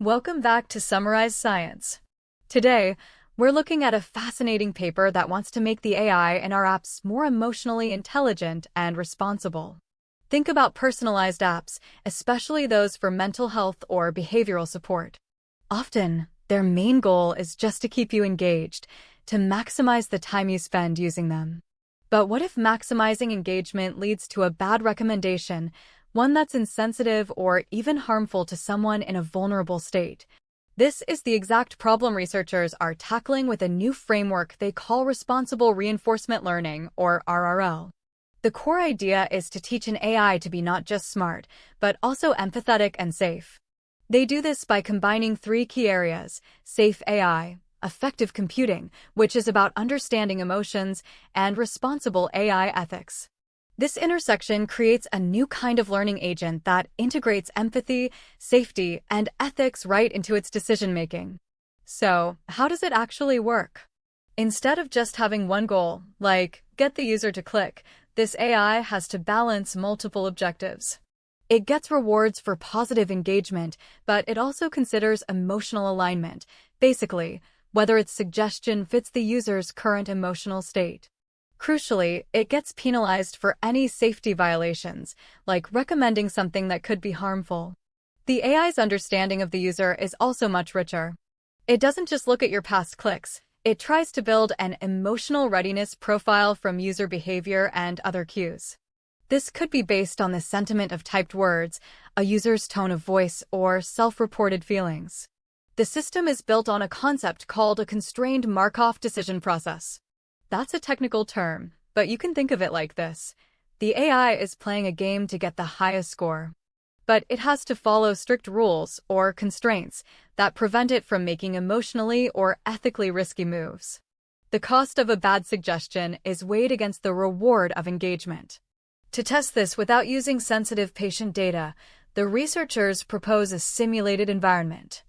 Welcome back to Summarize Science. Today, we're looking at a fascinating paper that wants to make the AI in our apps more emotionally intelligent and responsible. Think about personalized apps, especially those for mental health or behavioral support. Often, their main goal is just to keep you engaged, to maximize the time you spend using them. But what if maximizing engagement leads to a bad recommendation, one that's insensitive or even harmful to someone in a vulnerable state? This is the exact problem researchers are tackling with a new framework they call Responsible Reinforcement Learning, or RRL. The core idea is to teach an AI to be not just smart, but also empathetic and safe. They do this by combining three key areas: safe AI, affective computing, which is about understanding emotions, and responsible AI ethics. This intersection creates a new kind of learning agent that integrates empathy, safety, and ethics right into its decision-making. So, how does it actually work? Instead of just having one goal, like get the user to click, this AI has to balance multiple objectives. It gets rewards for positive engagement, but it also considers emotional alignment, basically, whether its suggestion fits the user's current emotional state. Crucially, it gets penalized for any safety violations, like recommending something that could be harmful. The AI's understanding of the user is also much richer. It doesn't just look at your past clicks, it tries to build an emotional readiness profile from user behavior and other cues. This could be based on the sentiment of typed words, a user's tone of voice, or self-reported feelings. The system is built on a concept called a constrained Markov decision process. That's a technical term, but you can think of it like this. The AI is playing a game to get the highest score. But it has to follow strict rules, or constraints, that prevent it from making emotionally or ethically risky moves. The cost of a bad suggestion is weighed against the reward of engagement. To test this without using sensitive patient data, the researchers propose a simulated environment.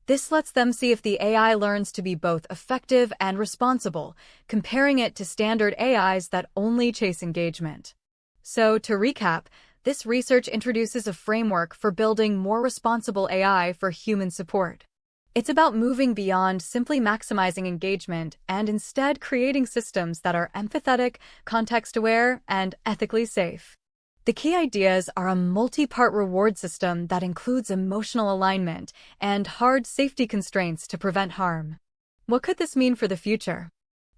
This lets them see if the AI learns to be both effective and responsible, comparing it to standard AIs that only chase engagement. So, to recap, this research introduces a framework for building more responsible AI for human support. It's about moving beyond simply maximizing engagement and instead creating systems that are empathetic, context-aware, and ethically safe. The key ideas are a multi-part reward system that includes emotional alignment and hard safety constraints to prevent harm. What could this mean for the future?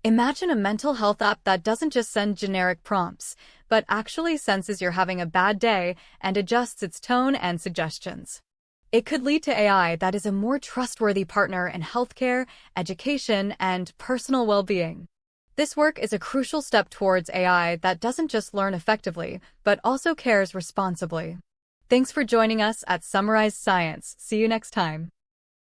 Imagine a mental health app that doesn't just send generic prompts, but actually senses you're having a bad day and adjusts its tone and suggestions. It could lead to AI that is a more trustworthy partner in healthcare, education, and personal well-being. This work is a crucial step towards AI that doesn't just learn effectively, but also cares responsibly. Thanks for joining us at Summarize Science. See you next time.